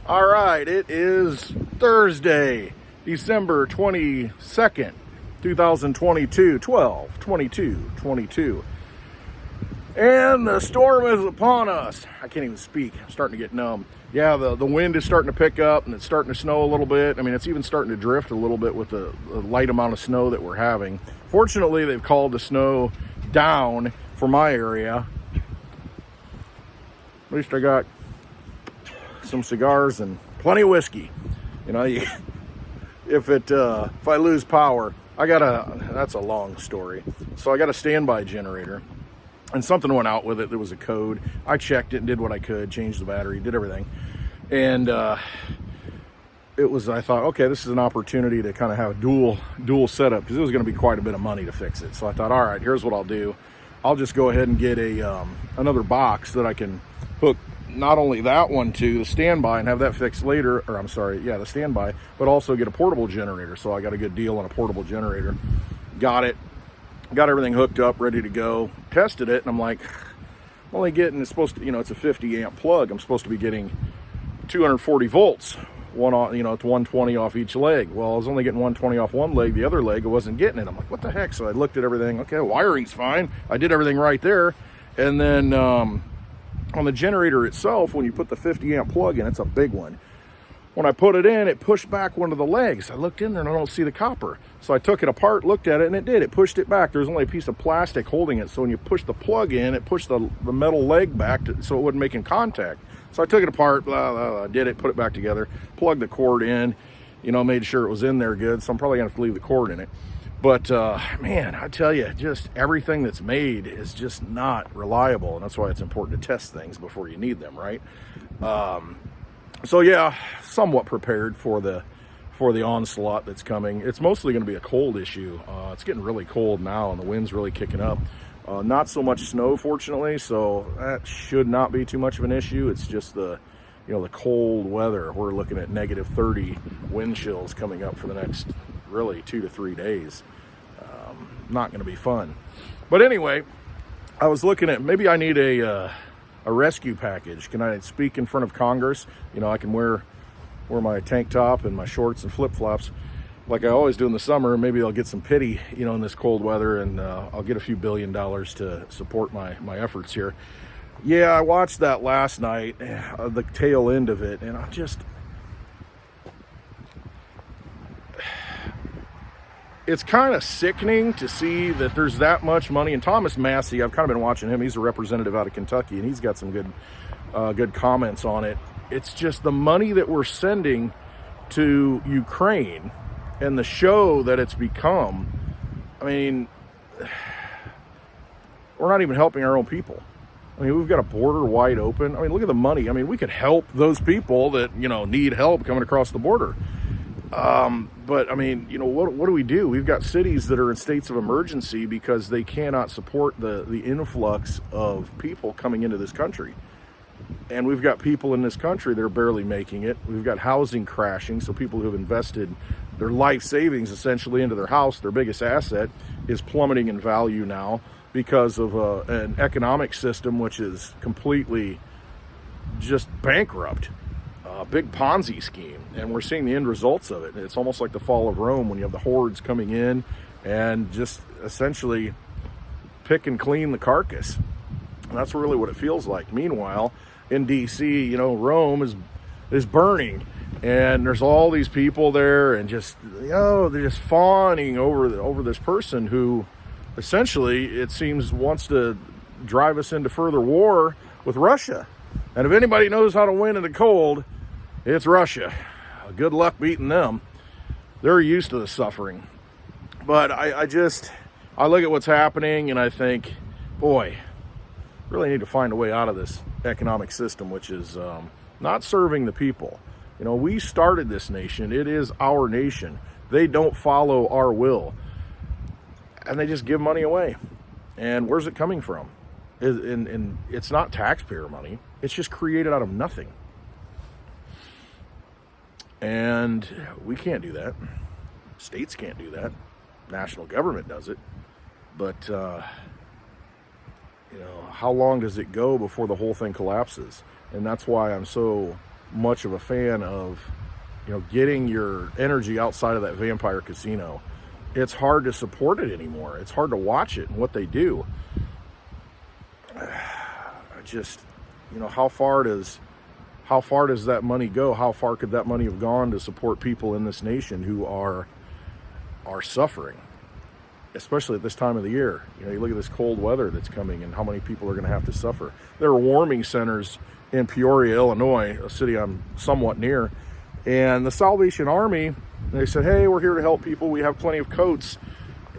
All right, it is Thursday, December 22nd, 2022, 12/22/22. And the storm is upon us. I can't even speak. I'm starting to get numb. Yeah, the wind is starting to pick up and it's starting to snow a little bit. I mean, it's even starting to drift a little bit with the light amount of snow that we're having. Fortunately, they've called the snow down for my area. At least I got some cigars and plenty of whiskey. You know, if I lose power, that's a long story. So I got a standby generator. And something went out with it. There was a code. I checked it and did what I could, changed the battery, did everything. And I thought, okay, this is an opportunity to kind of have a dual setup, because it was going to be quite a bit of money to fix it. So I thought, all right, here's what I'll do. I'll just go ahead and get another box that I can hook not only that one to the standby and have that fixed later, or I'm sorry, yeah, the standby, but also get a portable generator. So I got a good deal on a portable generator. Got everything hooked up, ready to go, tested it, and I'm like, I'm only getting, it's supposed to, it's a 50 amp plug. I'm supposed to be getting 240 volts, it's 120 off each leg. Well, I was only getting 120 off one leg, the other leg, I wasn't getting it. I'm like, what the heck? So I looked at everything. Okay, wiring's fine. I did everything right there. And then on the generator itself, when you put the 50 amp plug in, it's a big one. When I put it in, it pushed back one of the legs. I looked in there and I don't see the copper. So I took it apart, looked at it, and it did. It pushed it back. There's only a piece of plastic holding it. So when you push the plug in, it pushed the metal leg back so it wouldn't make contact. So I took it apart, did it, put it back together, plugged the cord in, made sure it was in there good. So I'm probably going to have to leave the cord in it. But man, I tell you, just everything that's made is just not reliable. And that's why it's important to test things before you need them, right? So yeah, somewhat prepared for the onslaught that's coming. It's mostly going to be a cold issue. It's getting really cold now, and the wind's really kicking up. Not so much snow, fortunately, so that should not be too much of an issue. It's just the cold weather. We're looking at negative 30 wind chills coming up for the next really 2 to 3 days. Not going to be fun. But anyway, I was looking at, maybe I need a rescue package. Can I speak in front of Congress? I can wear my tank top and my shorts and flip-flops like I always do in the summer. Maybe I'll get some pity, in this cold weather, and I'll get a few $1 billion to support my efforts here. Yeah, I watched that last night, the tail end of it, and it's kind of sickening to see that there's that much money. And Thomas Massey, I've kind of been watching him. He's a representative out of Kentucky, and he's got some good comments on it. It's just the money that we're sending to Ukraine and the show that it's become. I mean, we're not even helping our own people. I mean, we've got a border wide open. I mean, look at the money. I mean, we could help those people that, need help coming across the border. But I mean, what do? We've got cities that are in states of emergency because they cannot support the influx of people coming into this country. And we've got people in this country that are barely making it. We've got housing crashing. So people who have invested their life savings essentially into their house, their biggest asset, is plummeting in value now because of an economic system which is completely just bankrupt. Big Ponzi scheme, and we're seeing the end results of it. It's almost like the fall of Rome, when you have the hordes coming in and just essentially pick and clean the carcass. And that's really what it feels like. Meanwhile, in DC, Rome is burning, and there's all these people there, and just they're just fawning over this person who essentially, it seems, wants to drive us into further war with Russia. And if anybody knows how to win in the cold, it's Russia. Good luck beating them. They're used to the suffering. But I look at what's happening and I think, boy, really need to find a way out of this economic system, which is not serving the people. We started this nation. It is our nation. They don't follow our will. And they just give money away. And where's it coming from? And it's not taxpayer money. It's just created out of nothing. And we can't do that. States can't do that. National government does it. But, how long does it go before the whole thing collapses? And that's why I'm so much of a fan of, getting your energy outside of that vampire casino. It's hard to support it anymore. It's hard to watch it and what they do. Just, how far does that money go? How far could that money have gone to support people in this nation who are suffering, especially at this time of the year? You look at this cold weather that's coming and how many people are going to have to suffer. There are warming centers in Peoria, Illinois, a city I'm somewhat near, and the Salvation Army, they said, hey, we're here to help people. We have plenty of coats.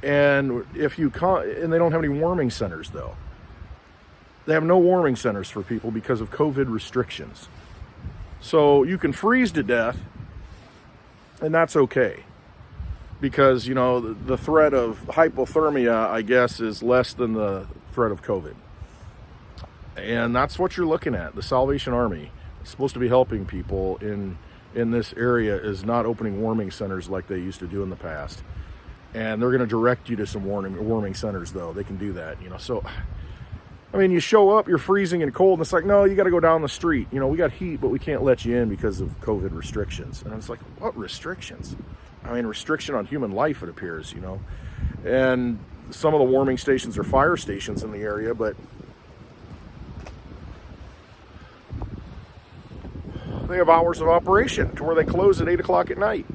And if you come, and they don't have any warming centers though. They have no warming centers for people because of COVID restrictions. So you can freeze to death, and that's okay. Because, the threat of hypothermia, I guess, is less than the threat of COVID. And that's what you're looking at. The Salvation Army is supposed to be helping people in this area, is not opening warming centers like they used to do in the past. And they're going to direct you to some warming centers, though. They can do that, So, you show up, you're freezing and cold, and it's like, no, you got to go down the street. We got heat, but we can't let you in because of COVID restrictions. And it's like, what restrictions? Restriction on human life, it appears, And some of the warming stations are fire stations in the area, but they have hours of operation to where they close at 8 o'clock at night.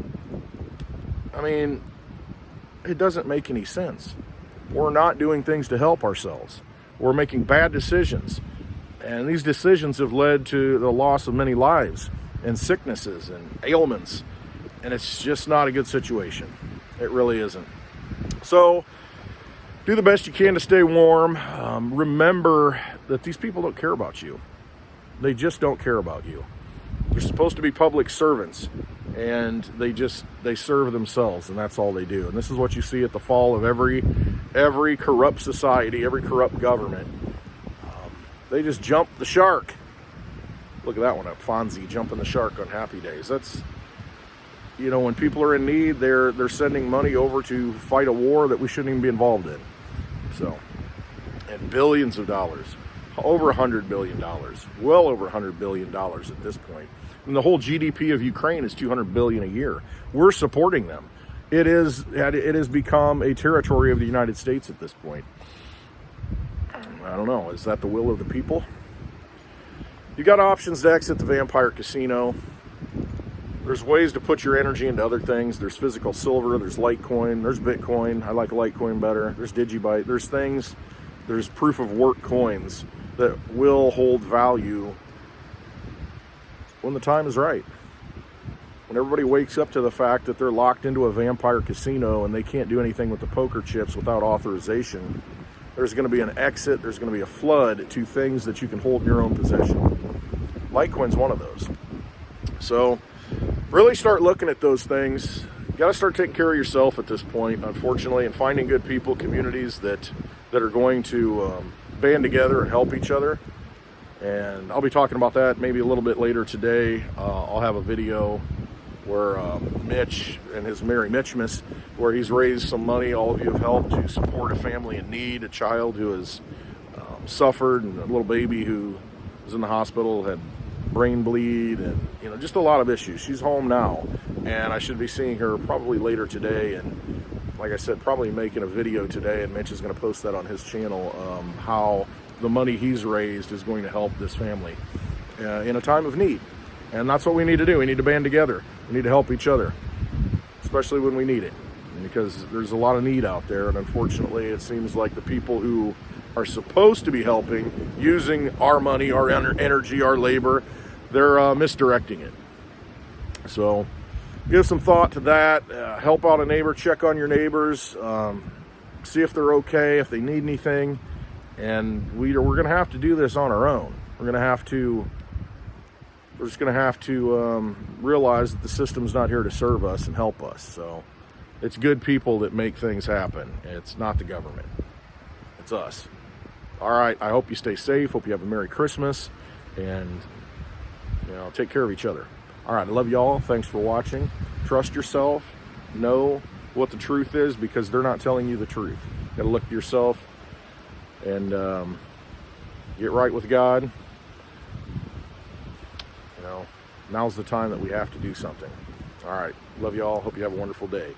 It doesn't make any sense. We're not doing things to help ourselves. We're making bad decisions. And these decisions have led to the loss of many lives and sicknesses and ailments. And it's just not a good situation. It really isn't. So do the best you can to stay warm. Remember that these people don't care about you. They just don't care about you. They're supposed to be public servants, and they serve themselves, and that's all they do. And this is what you see at the fall of every corrupt society, every corrupt government. They just jump the shark. Look at that one up, Fonzie jumping the shark on Happy Days. That's, when people are in need, they're sending money over to fight a war that we shouldn't even be involved in. So, and billions of dollars, over $100 billion, well over $100 billion at this point. And the whole GDP of Ukraine is $200 billion a year. We're supporting them. It has become a territory of the United States at this point. I don't know. Is that the will of the people? You got options to exit the vampire casino. There's ways to put your energy into other things. There's physical silver. There's Litecoin. There's Bitcoin. I like Litecoin better. There's DigiByte. There's proof of work coins that will hold value when the time is right. When everybody wakes up to the fact that they're locked into a vampire casino and they can't do anything with the poker chips without authorization, there's going to be an exit. There's going to be a flood to things that you can hold in your own possession. Litecoin's one of those. So really start looking at those things. You got to start taking care of yourself at this point, unfortunately, and finding good people, communities that are going to band together and help each other. And I'll be talking about that maybe a little bit later today. I'll have a video where Mitch and his Merry Mitchmas, where he's raised some money. All of you have helped to support a family in need, a child who has suffered, and a little baby who was in the hospital, had brain bleed, and just a lot of issues. She's home now, and I should be seeing her probably later today. And like I said, probably making a video today, and Mitch is going to post that on his channel, how the money he's raised is going to help this family in a time of need. And that's what we need to do. We need to band together. We need to help each other, especially when we need it, because there's a lot of need out there. And unfortunately, it seems like the people who are supposed to be helping, using our money, our energy, our labor, they're misdirecting it. So give some thought to that. Help out a neighbor, check on your neighbors, see if they're okay, if they need anything. And we're going to have to do this on our own. We're just going to have to realize that the system's not here to serve us and help us. So it's good people that make things happen. It's not the government. It's us. All right. I hope you stay safe. Hope you have a Merry Christmas, and take care of each other. All right. I love y'all. Thanks for watching. Trust yourself. Know what the truth is, because they're not telling you the truth. You got to look at yourself and get right with God. now's the time that we have to do something. All right. Love you all. Hope you have a wonderful day.